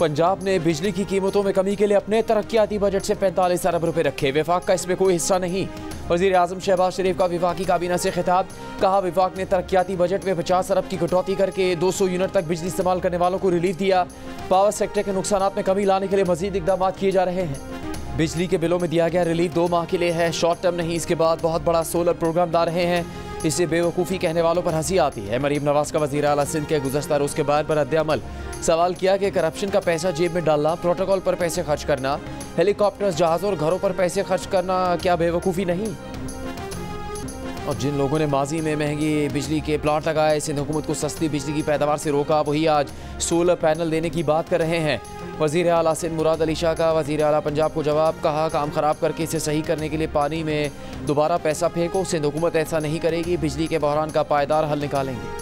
पंजाब ने बिजली की कीमतों में कमी के लिए अपने तरक्याती बजट से 45 अरब रुपए रखे। वफाक का इसमें कोई हिस्सा नहीं। वज़ीर आज़म शहबाज शरीफ का वफाकी काबीना से खिताब। कहा वफाक ने तरक्याती बजट में 50 अरब की कटौती करके 200 यूनिट तक बिजली इस्तेमाल करने वालों को रिलीफ दिया। पावर सेक्टर के नुकसानात में कमी लाने के लिए मजीद इकदाम किए जा रहे हैं। बिजली के बिलों में दिया गया रिलीफ 2 माह के लिए है, शॉर्ट टर्म नहीं। इसके बाद बहुत बड़ा सोलर प्रोग्राम ला रहे हैं। इससे बेवकूफ़ी कहने वालों पर हंसी आती है। मरीम नवाज का वज़ीर आला सिंध के गुज़श्ता रोज़ के बाद पर रद्द-ए-अमल। सवाल किया कि करप्शन का पैसा जेब में डालना, प्रोटोकॉल पर पैसे खर्च करना, हेलीकॉप्टर्स, जहाज़ों और घरों पर पैसे खर्च करना क्या बेवकूफ़ी नहीं? और जिन लोगों ने माजी में महंगी बिजली के प्लांट लगाए, सिंध हुकूमत को सस्ती बिजली की पैदावार से रोका, वही आज सोलर पैनल देने की बात कर रहे हैं। वज़ीर आला सिंध मुराद अली शाह का वज़ीर आला पंजाब को जवाब। कहा काम ख़राब करके इसे सही करने के लिए पानी में दोबारा पैसा फेंको। सिंध हुकूमत ऐसा नहीं करेगी। बिजली के बहरान का पायदार हल निकालेंगे।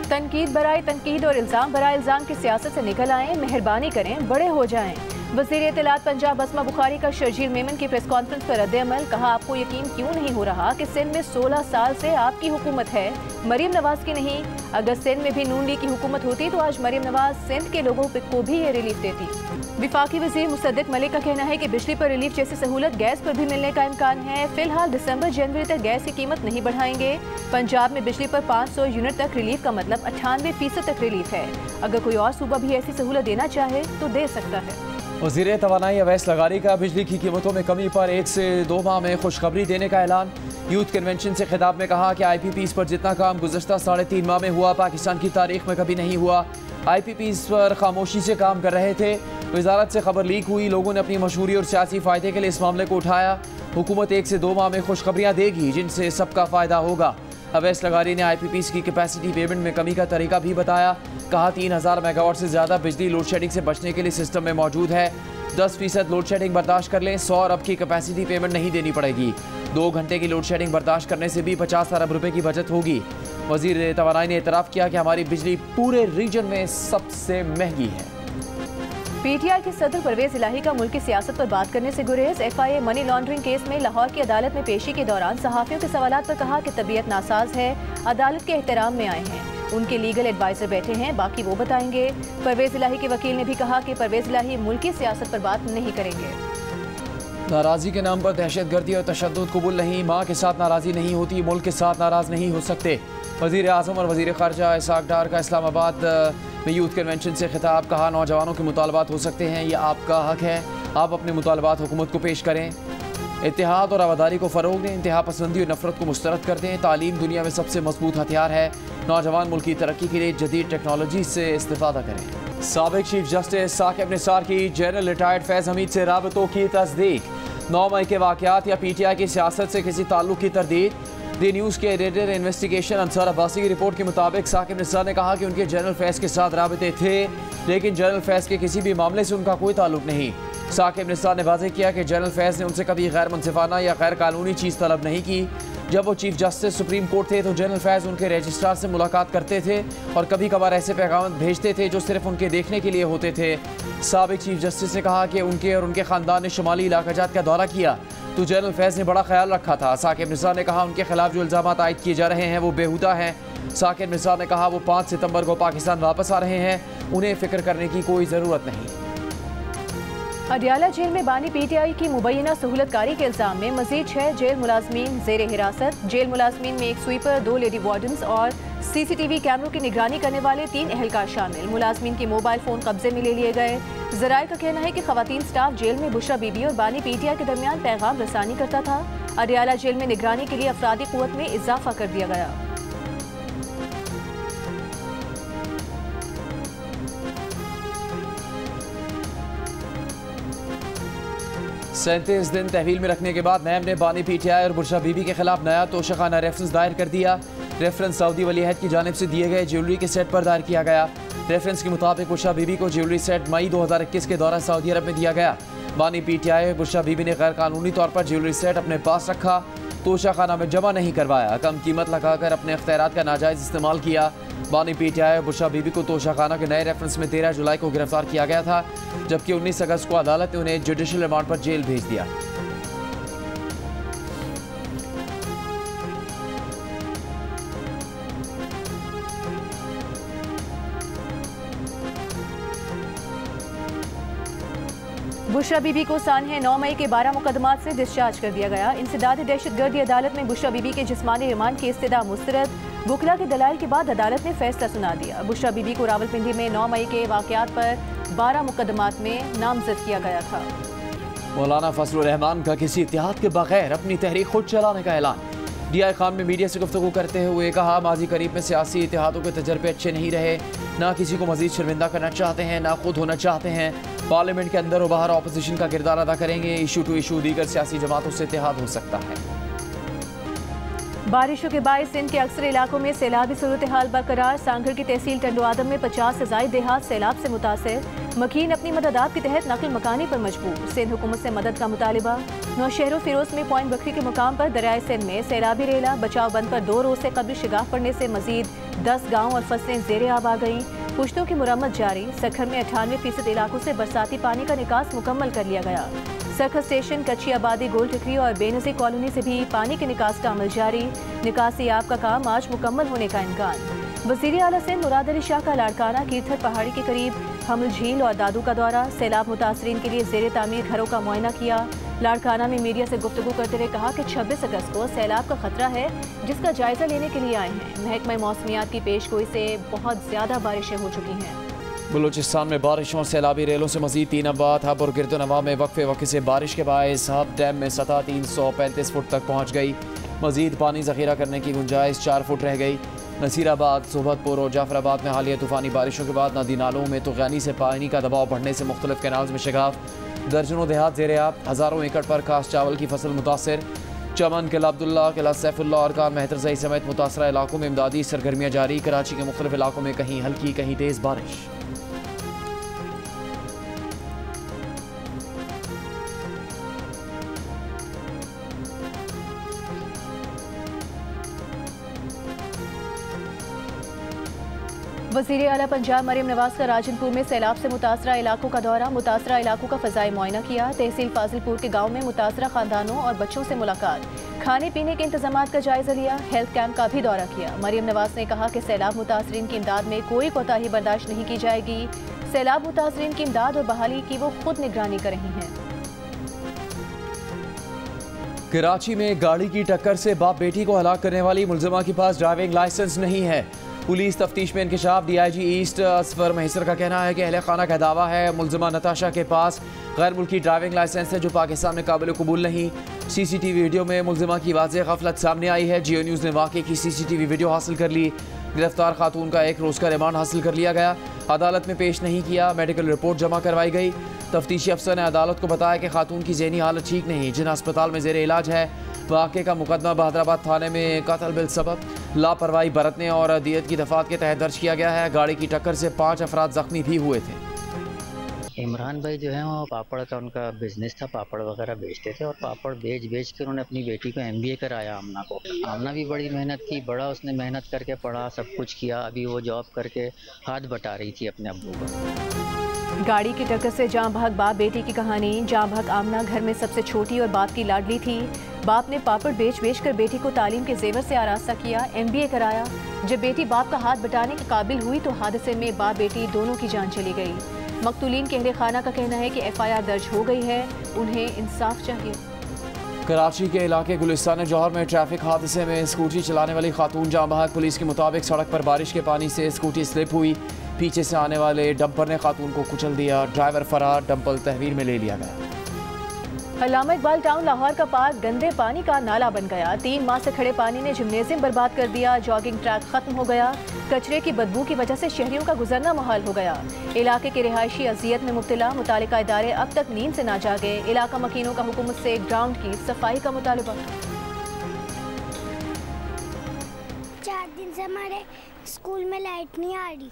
तनकीद बराए तनकीद और इल्ज़ाम बराए इल्ज़ाम की सियासत से निकल आएँ, मेहरबानी करें, बड़े हो जाएं। वज़ीर इत्तलात पंजाब अस्मा बुखारी का शर्जील मेमन की प्रेस कॉन्फ्रेंस पर रद्द-ए-अमल। कहा आपको यकीन क्यों नहीं हो रहा कि सिंध में 16 साल से आपकी हुकूमत है, मरीम नवाज की नहीं। अगर सिंध में भी नून लीग की हुकूमत होती तो आज मरीम नवाज सिंध के लोगों को भी ये रिलीफ देती। विफाकी वज़ीर मुसद्दिक मलिक का कहना है कि बिजली पर रिलीफ जैसी सहूलत गैस पर भी मिलने का इम्कान है। फिलहाल दिसंबर जनवरी तक गैस की कीमत नहीं बढ़ाएंगे। पंजाब में बिजली पर 500 यूनिट तक रिलीफ का मतलब 98% तक रिलीफ है। अगर कोई और सूबा भी ऐसी सहूलत देना चाहे तो दे सकता है। वज़ीर तवानाई अवैस लगारी का बिजली की कीमतों में कमी पर 1 से 2 माह में खुशखबरी देने का ऐलान। यूथ कन्वेंशन से खिताब में कहा कि IPPs पर जितना काम गुज़श्ता 3.5 माह में हुआ, पाकिस्तान की तारीख में कभी नहीं हुआ। IPPs पर खामोशी से काम कर रहे थे। वजारत से खबर लीक हुई, लोगों ने अपनी मशहूरी और सियासी फ़ायदे के लिए इस मामले को उठाया। हुकूमत 1 से 2 माह में खुशखबरियाँ देगी जिनसे सबका फ़ायदा होगा। अवैस लगारी ने IPPs की कैपेसिटी पेमेंट में कमी का तरीका भी बताया। कहा 3000 मेगावाट से ज़्यादा बिजली लोड शेडिंग से बचने के लिए सिस्टम में मौजूद है। 10% लोड शेडिंग बर्दाश्त कर लें, 100 अरब की कैपेसिटी पेमेंट नहीं देनी पड़ेगी। 2 घंटे की लोड शेडिंग बर्दाश्त करने से भी 50 अरब रुपए की बचत होगी। वज़ीर तवानाई ने एतराफ़ किया कि हमारी बिजली पूरे रीजन में सबसे महंगी है। PTI के सदर परवेज इलाही का मुल्क की सियासत पर बात करने से गुरेज। FIA मनी लॉन्ड्रिंग केस में लाहौर की अदालत में पेशी के दौरान सहाफ़ियों के सवालात पर कहा कि तबीयत नासाज है, अदालत के एहतराम में आए हैं। उनके लीगल एडवाइज़र बैठे हैं, बाकी वो बताएंगे। परवेज इलाही के वकील ने भी कहा कि परवेज इलाही मुल्क की सियासत पर बात नहीं करेंगे। नाराज़ी के नाम पर दहशतगर्दी और तशद्दुद कबूल नहीं। माँ के साथ नाराज़ी नहीं होती, मुल्क के साथ नाराज़ नहीं हो सकते। वज़ीर आज़म और वज़ीर ख़ारजा इसाक डार का इस्लामाबाद में यूथ कन्वेंशन से खिताब। कहा नौजवानों के मुतालबात हो सकते हैं, यह आपका हक है, आप अपने मुतालबात हुकूमत को पेश करें। इत्तेहाद और आवादारी को फ़रोग दें, इंतहा पसंदी और नफरत को मुस्तरद कर दें। तालीम दुनिया में सबसे मजबूत हथियार है। नौजवान मुल्क की तरक्की के लिए जदीद टेक्नोलॉजी से इस्तेफादा करें। साबिक चीफ जस्टिस साकिब निसार की जनरल रिटायर्ड फैज़ हमीद से राबतों की तस्दीक। 9 मई के वाक़यात या PTI की सियासत से किसी ताल्लुक़ की तरदीद। दी न्यूज़ के एडिटर इन्वेस्टिगेशन अंसार अब्बासी की रिपोर्ट के मुताबिक साकिब निसार ने कहा कि उनके जनरल फैज़ के साथ राबते थे, लेकिन जनरल फैज़ के किसी भी मामले से उनका कोई ताल्लुक़ नहीं। साकिब निसार ने वाज़ेह किया कि जनरल फैज़ ने उनसे कभी गैर मुनसिफाना या गैर कानूनी चीज़ तलब नहीं की। जब वो चीफ जस्टिस सुप्रीम कोर्ट थे तो जनरल फैज़ उनके रजिस्ट्रार से मुलाकात करते थे और कभी कभार ऐसे पैगाम भेजते थे जो सिर्फ उनके देखने के लिए होते थे। साबिक चीफ जस्टिस ने कहा कि उनके और उनके ख़ानदान ने शुमाली इलाकाजात का दौरा किया तो जनरल फैज़ ने बड़ा ख्याल रखा था। साकिब निसार ने कहा उनके खिलाफ जो इल्ज़ाम आयद किए जा रहे हैं वो बेहुदा हैं। साकिब निसार ने कहा वो 5 सितंबर को पाकिस्तान वापस आ रहे हैं, उन्हें फ़िक्र करने की कोई ज़रूरत नहीं। अडियाला जेल में बानी PTI की मुबैना सहूलतकारी के इल्ज़ाम में मजीद 6 जेल मुलाजमीन ज़ेर हिरासत। जेल मुलाजमीन में 1 स्वीपर, 2 लेडी वार्डन्स और CCTV कैमरों की निगरानी करने वाले 3 एहलकार शामिल। मुलाजमीन के मोबाइल फ़ोन कब्जे में ले लिए गए। ज़राए का कहना है कि ख़वातीन स्टाफ जेल में बुशरा बीबी और बानी PTI के दरमियान पैगाम रसानी करता था। अडियाला जेल में निगरानी के लिए अफरादी क़ुव्वत में इजाफा कर दिया गया। 37 दिन तहवील में रखने के बाद नैब ने बानी PTI और बुशरा बीबी के खिलाफ नया तोशाखाना रेफरेंस दायर कर दिया। रेफरेंस सऊदी वली अहद की जानिब से दिए गए ज्वेलरी के सेट पर दायर किया गया। रेफरेंस के मुताबिक बुशरा बीबी को ज्वेलरी सेट मई 2021 के दौरान सऊदी अरब में दिया गया। बानी PTI और बुशरा बीबी ने गैर कानूनी तौर पर ज्वेलरी सेट अपने पास रखा, तोशाखाना में जमा नहीं करवाया, कम कीमत लगाकर अपने इख्तियारात का नाजायज़ इस्तेमाल किया। बानी PTI और बुशरा बीबी को तोशाखाना के नए रेफरेंस में 13 जुलाई को गिरफ्तार किया गया था, जबकि 19 अगस्त को अदालत ने उन्हें जुडिशल रिमांड पर जेल भेज दिया। बुशरा बीबी को सानहे 9 मई के 12 मुकदमात से डिस्चार्ज कर दिया गया। इंसदाद दहशतगर्दी अदालत में बुशरा बीबी के जिस्मानी रिमांड की इस्तदा मुस्तरद। बुकला के दलाइल के बाद अदालत ने फैसला सुना दिया। बुशरा बीबी को रावलपिंडी में 9 मई के वाकयात पर 12 मुकदमात में नामजद किया गया था। मौलाना फजलुर रहमान का किसी इत्तेहाद के बगैर अपनी तहरीक खुद चलाने का ऐलान। DI खान में मीडिया से गुफ्तगू करते हुए कहा, माजी करीब में सियासी इत्तेहादों के तजर्बे अच्छे नहीं रहे, ना किसी को मजीद शर्मिंदा करना चाहते हैं, ना खुद होना चाहते हैं। पार्लियामेंट के अंदर और बाहर अपोजिशन का किरदार अदा करेंगे। इशू टू इशू दीगर सियासी जमातों से इत्तेहाद हो सकता है। बारिशों के बायस सिंध के अक्सर इलाकों में सैलाबी सूरत हाल बरकरार। सांगड़ की तहसील टंडो आदम में 50 से ज़ायद देहात सैलाब से मुतासर। मकीन अपनी मददात के तहत नकल मकानी पर मजबूर। सिंध हुकूमत से मदद का मुतालिबा। नौशहरों फिरोज में पॉइंट बकरी के मुकाम पर दरियाए सिंध में सैलाबी रेला। बचाव बंद पर 2 रोज से कबल शिगाफ पड़ने से मजीद 10 गाँव और फसलें ज़ेरे आब आ गईं। पुश्तों की मुरम्मत जारी। सखर में 98% इलाकों से बरसाती पानी का निकास मुकम्मल कर लिया गया। सखर स्टेशन, कच्ची आबादी, गोल टिकरी और बेनज़ीर कॉलोनी से भी पानी के निकास का अमल जारी। निकासी आब का काम आज मुकम्मल होने का इम्कान। वज़ीर आला सिंध मुराद अली शाह का लाड़काना कीर्थर पहाड़ी के करीब हमल झील और दादू का दौरा। सैलाब मुतासरीन के लिए ज़ेरे तामीर घरों का मुआयना किया। लाड़काना में मीडिया से गुफ्तगू करते हुए कहा कि 26 अगस्त को सैलाब का खतरा है, जिसका जायजा लेने के लिए आए हैं। महकमा मौसमियात की पेशगोई से बहुत ज़्यादा बारिशें हो चुकी हैं। बलूचिस्तान में बारिशों और सैलाबी रेलों से मजीद 3 अमवात। हब और गिरदोनवा में वक्फे वक्फे से बारिश के बायस हब डैम में सतह 335 फुट तक पहुँच गई। मजीद पानी जखीरा करने की गुंजाइश 4 फुट रह गई। नसीराबाद, सोबतपुर और जाफराबाद में हालिया तूफ़ानी बारिशों के बाद नदी नालों में तुग़यानी से पानी का दबाव बढ़ने से मुख्तलिफ कैनाल्स में शिगाफ। दर्जनों देहात ज़ेरे आब। हज़ारों एकड़ पर खास चावल की फसल मुतासर। चमन, किला अब्दुल्ला, किला सैफुल्ला और कान मेहतरजई समेत मुतासरा इलाकों में इमदादी सरगर्मियाँ जारी। कराची के मुख्तलिफ इलाकों में कहीं हल्की कहीं तेज़ बारिश। वज़ीर आला पंजाब मरीम नवाज का राजनपुर में सैलाब से मुतासरा इलाकों का दौरा। मुतासरा इलाकों का फ़ज़ाई मुआयना किया। तहसील फाजिलपुर के गाँव में मुतासरा ख़ानदानों और बच्चों से मुलाकात। खाने पीने के इंतजामात का जायज़ा लिया। हेल्थ कैंप का भी दौरा किया। मरीम नवाज ने कहा कि सैलाब मुतासरीन की इमदाद में कोई कोताही बर्दाश्त नहीं की जाएगी। सैलाब मुतासरीन की इमदाद और बहाली की वो खुद निगरानी कर रही हैं। कराची में गाड़ी की टक्कर से बाप बेटी को हलाक करने वाली मुलजिमा के पास ड्राइविंग लाइसेंस नहीं है। पुलिस तफ्तीश में इंकशाफ। DIG ईस्ट असफर महिसर का कहना है कि अहले खाना का दावा है मुलजिमा नताशा के पास गैर मुल्की ड्राइविंग लाइसेंस है जो पाकिस्तान में काबिल कबूल नहीं। CCTV वीडियो में मुलजिमा की वाज़ेह गफलत सामने आई है। जियो न्यूज़ ने वाक़े की CCTV वीडियो हासिल कर ली। गिरफ्तार खातून का 1 रोज़ का रिमांड हासिल कर लिया गया। अदालत में पेश नहीं किया। मेडिकल रिपोर्ट जमा करवाई गई। तफ्तीशी अफसर ने अदालत को बताया कि खातून की ज़हनी हालत ठीक नहीं, जिन अस्पताल में ज़ेर इलाज है। वाक़े का मुकदमा बहादराबाद थाने में कत्ल बिल सबब लापरवाही बरतने और दियत की दफात के तहत दर्ज किया गया है। गाड़ी की टक्कर से 5 अफराद जख्मी भी हुए थे। इमरान भाई जो है वो पापड़ का उनका बिजनेस था, पापड़ वगैरह बेचते थे और पापड़ बेच के उन्होंने अपनी बेटी को MBA कराया आमना को। आमना भी बड़ी मेहनत की, बड़ा उसने मेहनत करके पढ़ा, सब कुछ किया। अभी वो जॉब करके हाथ बटा रही थी अपने अब्बू को। गाड़ी की टक्कर से जाँ भाग बाप बेटी की कहानी। जाँ भाग आमना घर में सबसे छोटी और बाप की लाडली थी। बाप ने पापड़ बेच कर बेटी को तालीम के जेवर से आरास्ता किया, MBA कराया। जब बेटी बाप का हाथ बटाने के काबिल हुई तो हादसे में बाप बेटी दोनों की जान चली गई। मकतूलीन के अहले खाना का कहना है कि FIR दर्ज हो गई है, उन्हें इंसाफ चाहिए। कराची के इलाके गुलिस्तान जौहर में ट्रैफिक हादसे में स्कूटी चलाने वाली खातून जाँ बहक। पुलिस के मुताबिक सड़क पर बारिश के पानी से स्कूटी स्लिप हुई। पीछे से आने वाले डंपर ने खातून को कुचल दिया। ड्राइवर फरार। डंपर तहवील में ले लिया गया। अल्लामा इकबाल टाउन लाहौर का पार्क गंदे पानी का नाला बन गया। 3 माह से खड़े पानी ने जिम्नेजियम बर्बाद कर दिया। जॉगिंग ट्रैक खत्म हो गया। कचरे की बदबू की वजह से शहरियों का गुजरना मुहाल हो गया। इलाके के रिहायशी अजियत में मुब्तला। मुतालिका इदारे अब तक नींद से ना जागे। इलाका मकीनों का हुकूमत से ग्राउंड की सफाई का मुतालबा। 4 दिन से हमारे स्कूल में लाइट नहीं आ रही,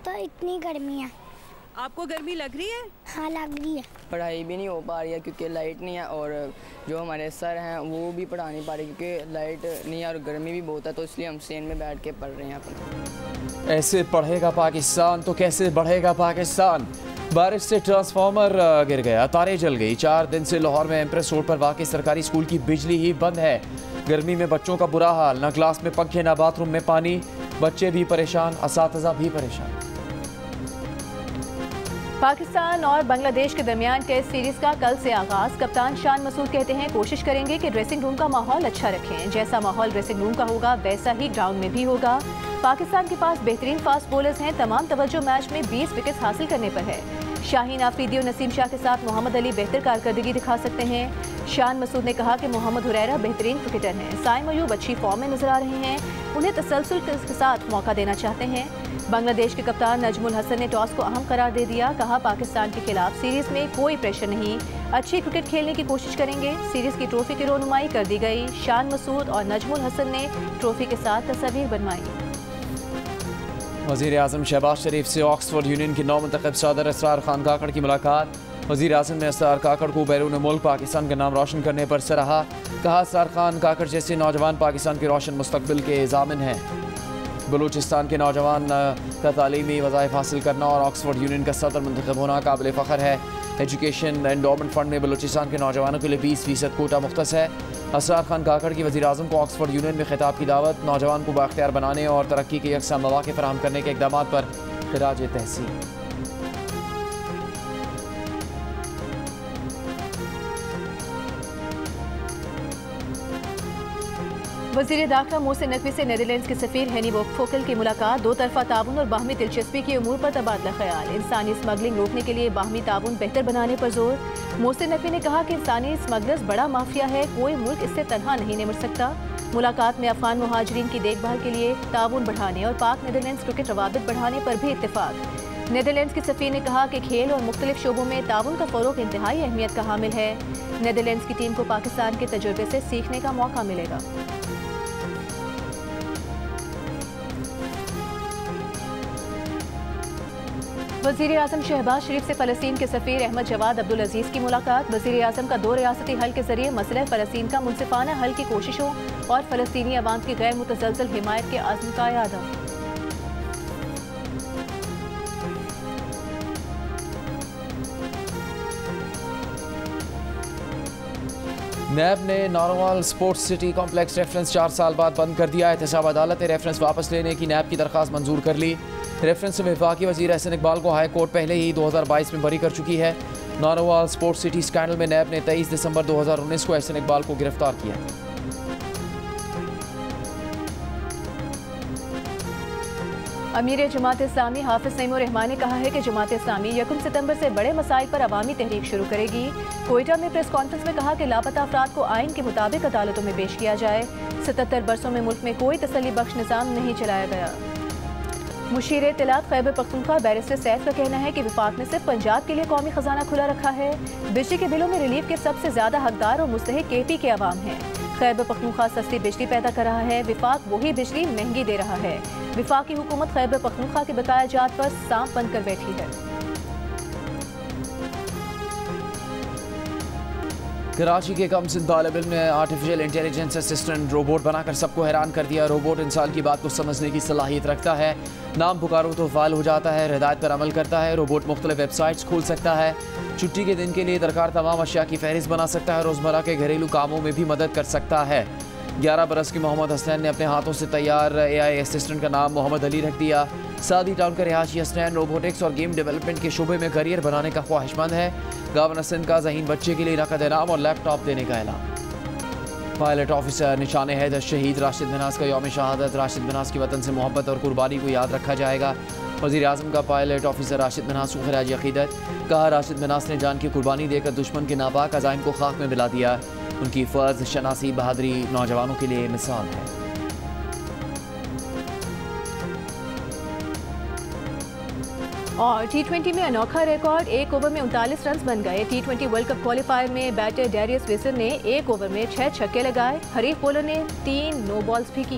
तो इतनी गर्मी है। आपको गर्मी लग रही है? हाँ लग रही है। पढ़ाई भी नहीं हो पा रही है क्योंकि लाइट नहीं है और जो हमारे सर हैं वो भी पढ़ा नहीं पा रहे क्योंकि लाइट नहीं है और गर्मी भी बहुत है, तो इसलिए हम सेन में बैठ के पढ़ रहे हैं अपना। ऐसे पढ़ेगा पाकिस्तान तो कैसे बढ़ेगा पाकिस्तान। बारिश से ट्रांसफार्मर गिर गया, तारें जल गई। 4 दिन से लाहौर में एम्प्रेस रोड पर वाक़ई सरकारी स्कूल की बिजली ही बंद है। गर्मी में बच्चों का बुरा हाल, न क्लास में पंखे न बाथरूम में पानी। बच्चे भी परेशान, असातिज़ा भी परेशान। पाकिस्तान और बांग्लादेश के दरमियान टेस्ट सीरीज का कल से आगाज। कप्तान शान मसूद कहते हैं कोशिश करेंगे कि ड्रेसिंग रूम का माहौल अच्छा रखें। जैसा माहौल ड्रेसिंग रूम का होगा वैसा ही ग्राउंड में भी होगा। पाकिस्तान के पास बेहतरीन फास्ट बॉलर्स हैं। तमाम तवज्जो मैच में 20 विकेट हासिल करने पर है। शाहीन आफरीदी और नसीम शाह के साथ मोहम्मद अली बेहतर कारकर्दगी दिखा सकते हैं। शान मसूद ने कहा कि मोहम्मद हुरैरा बेहतरीन क्रिकेटर हैं। साइम अयूब अच्छी फॉर्म में नजर आ रहे हैं। उन्हें तसलसल के साथ मौका देना चाहते हैं। बांग्लादेश के कप्तान नजमुल हसन ने टॉस को अहम करार दे दिया। कहा पाकिस्तान के खिलाफ सीरीज में कोई प्रेशर नहीं, अच्छी क्रिकेट खेलने की कोशिश करेंगे। सीरीज की ट्रॉफी की रोनुमाई कर दी गई। शान मसूद और नजमुल हसन ने ट्रॉफी के साथ तस्वीर बनवाई। वज़ीर आज़म शहबाज शरीफ से ऑक्सफोर्ड यूनियन के नौ मुंतखब सदर असरार खान काकड़ की मुलाकात। वज़ीर आज़म ने असरार काकड़ को बैरून मुल्क पाकिस्तान का नाम रोशन करने पर सराहा। कहा असरार खान काकड़ जैसे नौजवान पाकिस्तान के रोशन मुस्तकबिल के ज़ामिन हैं। बलूचिस्तान के नौजवान का तालीमी वज़ाइफ हासिल करना और ऑक्सफोर्ड यूनियन का सदर मुंतखब होना काबिल फ़ख्र है। एजुकेशन एंडोमेंट फ़ंड में बलूचिस्तान के नौजवानों के लिए 20% कोटा मुख्तस है। असरार खान काकड़ की वज़ीर आज़म को ऑक्सफोर्ड यूनियन में खिताब की दावत। नौजवान को बाख्तियार बनाने और तरक्की के यकसा मौक़े फराहम करने के इक़दाम पर खिराज तहसीन। वज़ीर दाखिला मोहसिन नकवी से नीदरलैंड्स के सफ़ीर हेनी फोकल की मुलाकात। दो तरफा ताउन और बाहमी दिलचस्पी के उमूर पर तबादला ख्याल। इंसानी स्मगलिंग रोकने के लिए बाहमी ताउन बेहतर बनाने पर जोर। मोहसिन नकवी ने कहा कि इंसानी स्मगलर्स बड़ा माफिया है, कोई मुल्क इससे तनहा नहीं निमट सकता। मुलाकात में अफगान मुहाजिरीन की देखभाल के लिए ताउन बढ़ाने और पाक नीदरलैंड्स क्रिकेट रवाबित बढ़ाने पर भी इत्तेफाक। नीदरलैंड्स के सफ़ीर ने कहा कि खेल और मुख्तलिफ शोबों में ताउन का फ़रोग़ इंतहाई अहमियत का हामिल है। नीदरलैंड्स की टीम को पाकिस्तान के तजुर्बे से सीखने का मौका मिलेगा। वज़ीर आज़म शहबाज शरीफ से फ़लस्तीन के सफ़ीर अहमद जवाद अब्दुल अजीज़ की मुलाकात। वज़ीर आज़म का 2 रियासती हल के ज़रिए मसला फ़लस्तीन का मुनसिफ़ाना हल की कोशिशों और फ़लस्तीनी अवाम की गैर मुतज़लज़ल हिमायत के आज़म का इरादा। नैब ने Narowal sports city complex reference 4 साल बाद बंद कर दिया। एहतसाब अदालत ने रेफरेंस वापस लेने की नैब की दरख्वास्त मंजूर कर ली। रेफरेंस में वफाकी वज़ीर एहसन इकबाल को हाई कोर्ट पहले ही 2022 में बरी कर चुकी है। नारोवाल स्पोर्ट्स सिटी स्कैंडल में नैब ने 23 दिसंबर 2019 को एहसन इकबाल को गिरफ्तार किया। अमीर जमात इस्लामी हाफिज नईमुर रहमान ने कहा है कि जमात इस्लामी 1 सितंबर से बड़े मसाइल पर अवामी तहरीक शुरू करेगी। कोयटा में प्रेस कॉन्फ्रेंस में कहा कि लापता अफराद को आइन के मुताबिक अदालतों में पेश किया जाए। 77 बरसों में मुल्क में कोई तसल्ली बख्श निज़ाम नहीं चलाया गया। मुशीर इत्तलात खैबर पख्तूनख्वा बैरिस्टर सैफ का कहना है कि विफाक ने सिर्फ पंजाब के लिए कौमी खजाना खुला रखा है। बिजली के बिलों में रिलीफ के सबसे ज्यादा हकदार और मुस्तहिक KP के अवाम हैं। खैबर पख्तूनख्वा सस्ती बिजली पैदा कर रहा है, विफाक वही बिजली महंगी दे रहा है। विफाक की हुकूमत खैबर पख्तूनख्वा के बकाया जात पर सांप बंद कर बैठी है। कराची के कम सिंध तालिब इल्म ने आर्टिफिशियल इंटेलिजेंस असिस्टेंट रोबोट बनाकर सबको हैरान कर दिया। रोबोट इंसान की बात को समझने की सलाहियत रखता है। नाम पुकारो तो फाल हो जाता है, हिदायत पर अमल करता है। रोबोट मुख्तलिफ वेबसाइट्स खोल सकता है। छुट्टी के दिन के लिए दरकार तमाम अशिया की फहरिस्त बना सकता है। रोज़मर्रा के घरेलू कामों में भी मदद कर सकता है। 11 बरस के मोहम्मद हसनैन ने अपने हाथों से तैयार AI असिस्टेंट का नाम मोहम्मद अली रख दिया। सादी टाउन का रिहायशी हसनैन रोबोटिक्स और गेम डेवलपमेंट के शोबे में करियर बनाने का ख्वाहिशमंद है। गवर्नर सिंध का ज़हीन बच्चे के लिए नकद इनाम और लैपटॉप देने का ऐलान। पायलट ऑफिसर निशान हैदर शहीद राशिद मिन्हास का यौम शहादत। राशिद मिन्हास की वतन से मोहब्बत और कुर्बानी को याद रखा जाएगा। वज़ीर आज़म का पायलट ऑफिसर राशिद मिन्हास को खराज अक़ीदत। कहा राशिद मिन्हास ने जान की कुर्बानी देकर दुश्मन के नापाक अज़ाइम को खाक में मिला दिया। उनकी फ़र्ज शनासी बहादुरी नौजवानों के लिए मिसाल है। और T20 में अनोखा रिकॉर्ड, 1 ओवर में 39 रन बन गए। T20 वर्ल्ड कप क्वालिफायर में बैटर डेरियस विजर ने 1 ओवर में 6 छक्के लगाए। हरीफ बॉलर ने 3 नो बॉल्स भी की।